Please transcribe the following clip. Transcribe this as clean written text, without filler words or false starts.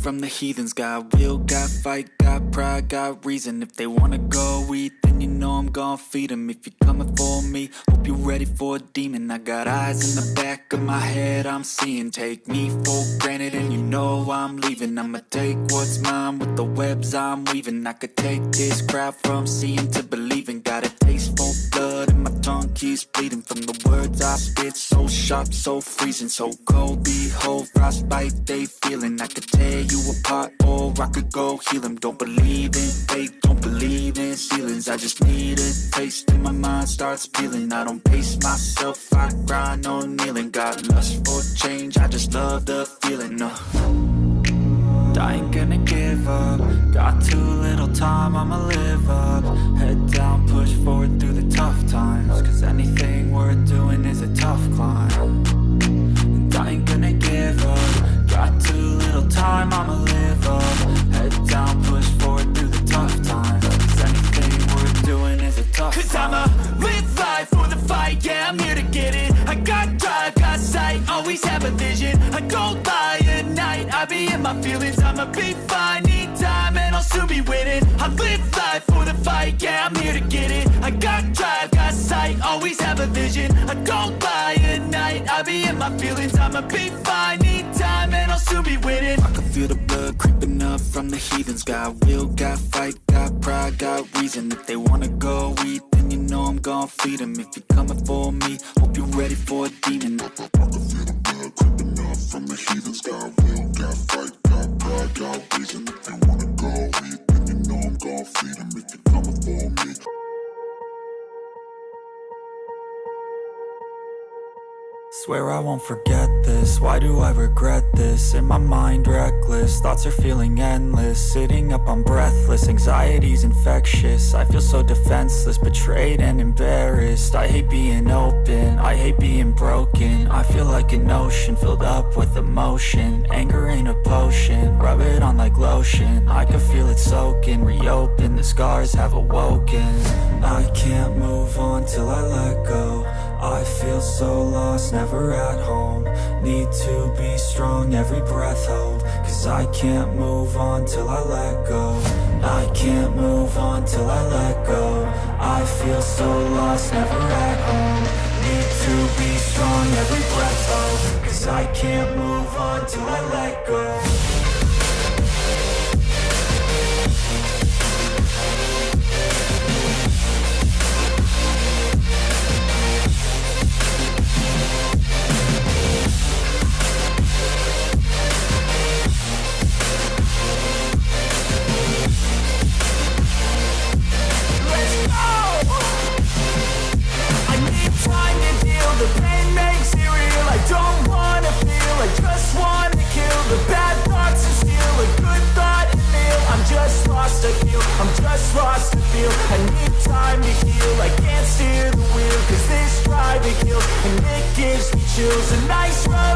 from the heathens. Got will, got fight, got pride, got reason. If they wanna go eat, then you know I'm gon' feed them. If you're coming for me, hope you're ready for a demon. I got eyes in the back of my head, I'm seeing. Take me for granted and you know I'm leaving. I'ma take what's mine with the webs I'm weaving. I could take this crowd from seeing to believing. Got a taste for blood and my tongue keeps bleeding. From the words I spit, so sharp, so freezing, so cold. Behold, frostbite they feeling. I could tear you apart or I could go heal them. Don't believe in fate, don't believe in ceilings. I just need a taste and my mind starts peeling. I don't pace myself, I grind on kneeling. Got lust for change, I just love the feeling. I ain't gonna give up. Got too little time, I'ma live up. Head down, push forward through the tough times. Cause anything worth doing is a tough climb. And I ain't gonna give up. Got too little time, I'ma live up. Head down, push forward through the tough times. Cause anything worth doing is a tough climb. Cause I'ma live life for the fight, yeah, I'm here to get it. I got drive, got sight, always have a vision. I don't lie at night, I be in my feelings. I'ma be fine, need time, and I'll soon be winning. I live life for the fight, yeah, I'm here to get it. I got drive, got sight, always have a vision. I don't lie at night, I be in my feelings. I'ma be fine, need time, and I'll soon be winning. I can feel the blood creeping up from the heathens. Got will, got fight, got pride, got reason. If they wanna go eat, then you know I'm gon' feed them. If you're coming for me, hope you're ready for a demon. I can feel the blood creeping up from the heathens. Got will, got fight, got pride, got reason. If they wanna go eat, then you know I'm gon' feed them. If you're coming for me. Swear I won't forget this, why do I regret this? In my mind reckless, thoughts are feeling endless. Sitting up, I'm breathless, anxiety's infectious. I feel so defenseless, betrayed and embarrassed. I hate being open, I hate being broken. I feel like an ocean filled up with emotion. Anger ain't a potion, rub it on like lotion. I can feel it soaking, reopen, the scars have awoken. I can't move on till I let go. I feel so lost, never at home. Need to be strong, every breath hold. Cause I can't move on till I let go. I can't move on till I let go. I feel so lost, never at home. Need to be strong, every breath hold. Cause I can't move on till I let go. The pain makes it real, I don't wanna feel, I just wanna kill the bad thoughts and steal a good thought and feel. I'm just lost, I feel, I'm just lost to feel. I need time to heal, I can't steer the wheel. Cause this drive to kill, and it gives me chills. A nice run